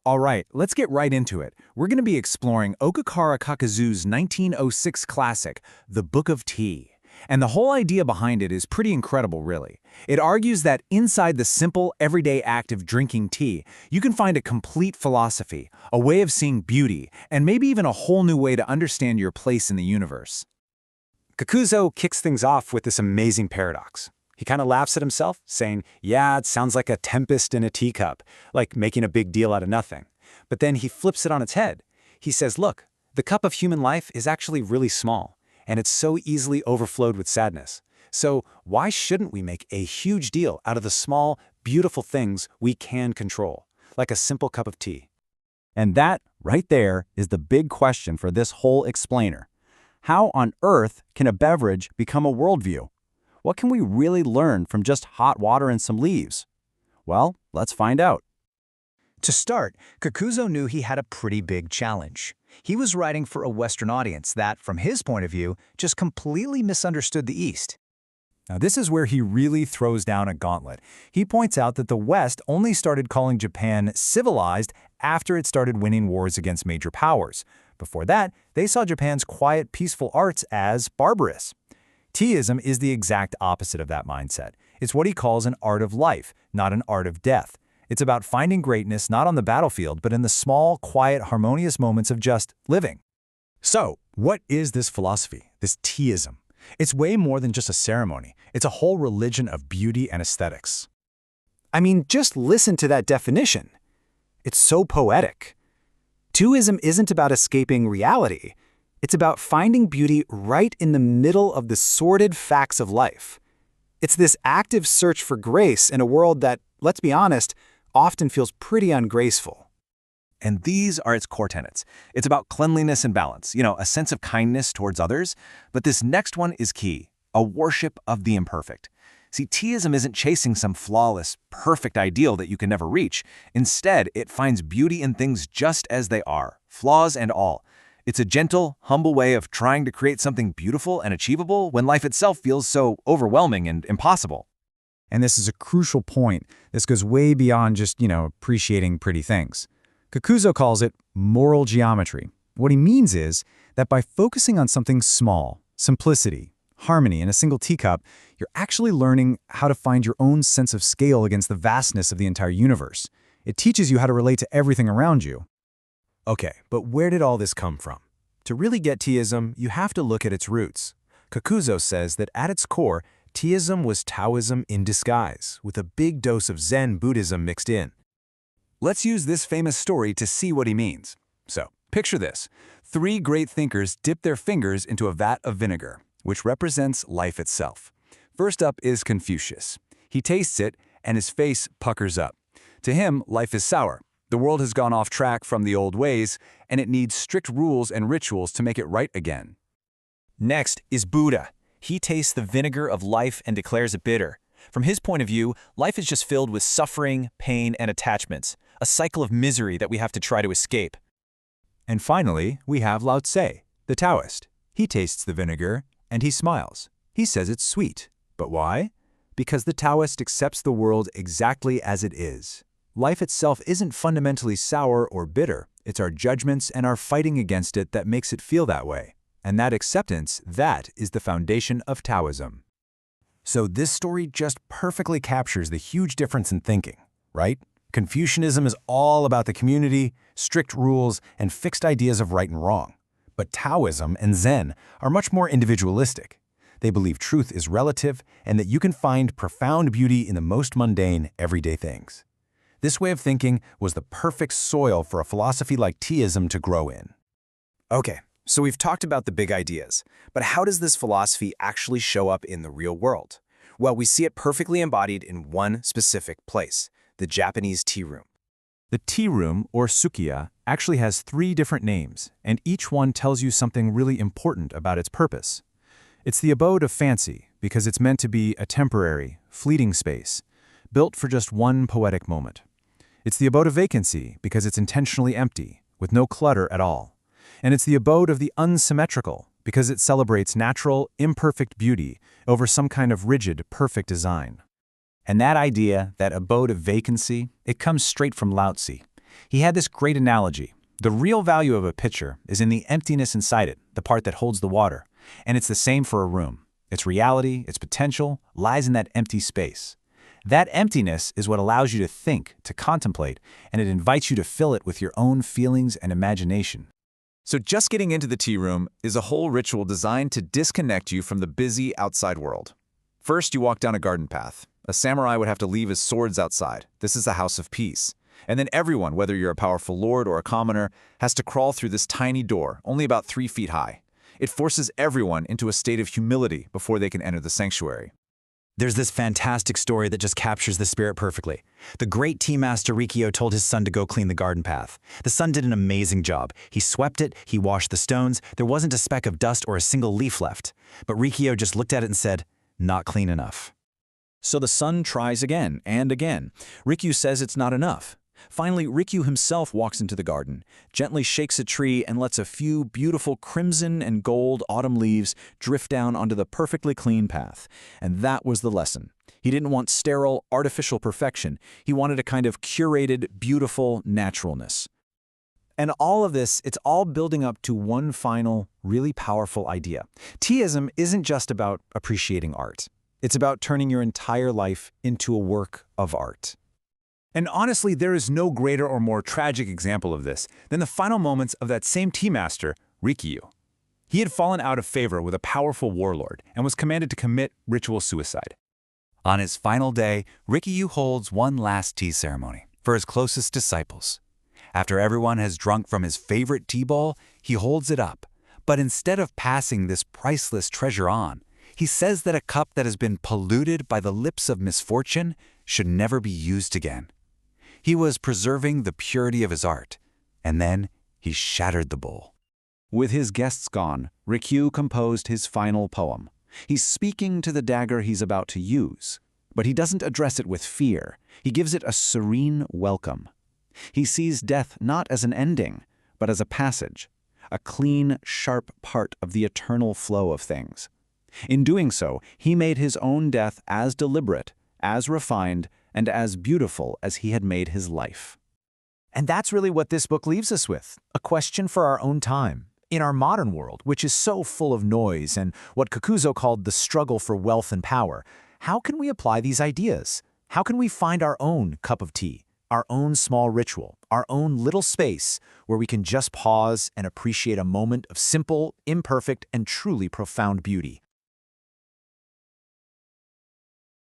All right, let's get right into it. We're going to be exploring Okakara Kakuzu's 1906 classic, The Book of Tea. And the whole idea behind it is pretty incredible, really. It argues that inside the simple, everyday act of drinking tea, you can find a complete philosophy, a way of seeing beauty, and maybe even a whole new way to understand your place in the universe. Kakuzo kicks things off with this amazing paradox. He kind of laughs at himself, saying, yeah, it sounds like a tempest in a teacup, like making a big deal out of nothing. But then he flips it on its head. He says, look, the cup of human life is actually really small, and it's so easily overflowed with sadness. So why shouldn't we make a huge deal out of the small, beautiful things we can control, like a simple cup of tea? And that, right there, is the big question for this whole explainer. How on earth can a beverage become a worldview? What can we really learn from just hot water and some leaves? Well, let's find out. To start, Kakuzo knew he had a pretty big challenge. He was writing for a Western audience that, from his point of view, just completely misunderstood the East. Now, this is where he really throws down a gauntlet. He points out that the West only started calling Japan civilized after it started winning wars against major powers. Before that, they saw Japan's quiet, peaceful arts as barbarous. Teaism is the exact opposite of that mindset. It's what he calls an art of life, not an art of death. It's about finding greatness not on the battlefield, but in the small, quiet, harmonious moments of just living. So, what is this philosophy, this teaism? It's way more than just a ceremony. It's a whole religion of beauty and aesthetics. I mean, just listen to that definition. It's so poetic. Teaism isn't about escaping reality. It's about finding beauty right in the middle of the sordid facts of life. It's this active search for grace in a world that, let's be honest, often feels pretty ungraceful. And these are its core tenets. It's about cleanliness and balance, a sense of kindness towards others. But this next one is key, a worship of the imperfect. See, teaism isn't chasing some flawless, perfect ideal that you can never reach. Instead, it finds beauty in things just as they are, flaws and all. It's a gentle, humble way of trying to create something beautiful and achievable when life itself feels so overwhelming and impossible. And this is a crucial point. This goes way beyond just, appreciating pretty things. Kakuzo calls it moral geometry. What he means is that by focusing on something small, simplicity, harmony in a single teacup, you're actually learning how to find your own sense of scale against the vastness of the entire universe. It teaches you how to relate to everything around you. Okay, but where did all this come from? To really get teaism, you have to look at its roots. Kakuzo says that at its core, teaism was Taoism in disguise, with a big dose of Zen Buddhism mixed in. Let's use this famous story to see what he means. So, picture this. 3 great thinkers dip their fingers into a vat of vinegar, which represents life itself. First up is Confucius. He tastes it, and his face puckers up. To him, life is sour. The world has gone off track from the old ways, and it needs strict rules and rituals to make it right again. Next is Buddha. He tastes the vinegar of life and declares it bitter. From his point of view, life is just filled with suffering, pain, and attachments, a cycle of misery that we have to try to escape. And finally, we have Lao Tse, the Taoist. He tastes the vinegar, and he smiles. He says it's sweet. But why? Because the Taoist accepts the world exactly as it is. Life itself isn't fundamentally sour or bitter. It's our judgments and our fighting against it that makes it feel that way. And that acceptance, that is the foundation of Taoism. So this story just perfectly captures the huge difference in thinking, right? Confucianism is all about the community, strict rules, and fixed ideas of right and wrong. But Taoism and Zen are much more individualistic. They believe truth is relative and that you can find profound beauty in the most mundane, everyday things. This way of thinking was the perfect soil for a philosophy like teaism to grow in. Okay, so we've talked about the big ideas, but how does this philosophy actually show up in the real world? Well, we see it perfectly embodied in one specific place, the Japanese tea room. The tea room, or sukiya, actually has 3 different names, and each one tells you something really important about its purpose. It's the abode of fancy, because it's meant to be a temporary, fleeting space, built for just one poetic moment. It's the abode of vacancy, because it's intentionally empty, with no clutter at all. And it's the abode of the unsymmetrical, because it celebrates natural, imperfect beauty over some kind of rigid, perfect design. And that idea, that abode of vacancy, it comes straight from Lao Tse. He had this great analogy. The real value of a pitcher is in the emptiness inside it, the part that holds the water. And it's the same for a room. Its reality, its potential, lies in that empty space. That emptiness is what allows you to think, to contemplate, and it invites you to fill it with your own feelings and imagination. So just getting into the tea room is a whole ritual designed to disconnect you from the busy outside world. First, you walk down a garden path. A samurai would have to leave his swords outside. This is the house of peace. And then everyone, whether you're a powerful lord or a commoner, has to crawl through this tiny door, only about 3 feet high. It forces everyone into a state of humility before they can enter the sanctuary. There's this fantastic story that just captures the spirit perfectly. The great tea master Rikyo told his son to go clean the garden path. The son did an amazing job. He swept it, he washed the stones, there wasn't a speck of dust or a single leaf left. But Rikyo just looked at it and said, "Not clean enough." So the son tries again and again. Rikyu says it's not enough. Finally, Rikyu himself walks into the garden, gently shakes a tree and lets a few beautiful crimson and gold autumn leaves drift down onto the perfectly clean path. And that was the lesson. He didn't want sterile, artificial perfection. He wanted a kind of curated, beautiful naturalness. And all of this, it's all building up to one final, really powerful idea. Teaism isn't just about appreciating art. It's about turning your entire life into a work of art. And honestly, there is no greater or more tragic example of this than the final moments of that same tea master, Rikyu. He had fallen out of favor with a powerful warlord and was commanded to commit ritual suicide. On his final day, Rikyu holds one last tea ceremony for his closest disciples. After everyone has drunk from his favorite tea bowl, he holds it up. But instead of passing this priceless treasure on, he says that a cup that has been polluted by the lips of misfortune should never be used again. He was preserving the purity of his art, and then he shattered the bowl. With his guests gone, Rikyu composed his final poem. He's speaking to the dagger he's about to use, but he doesn't address it with fear. He gives it a serene welcome. He sees death not as an ending, but as a passage, a clean, sharp part of the eternal flow of things. In doing so, he made his own death as deliberate, as refined, and as beautiful as he had made his life. And that's really what this book leaves us with, a question for our own time. In our modern world, which is so full of noise and what Kakuzo called the struggle for wealth and power, how can we apply these ideas? How can we find our own cup of tea, our own small ritual, our own little space where we can just pause and appreciate a moment of simple, imperfect, and truly profound beauty?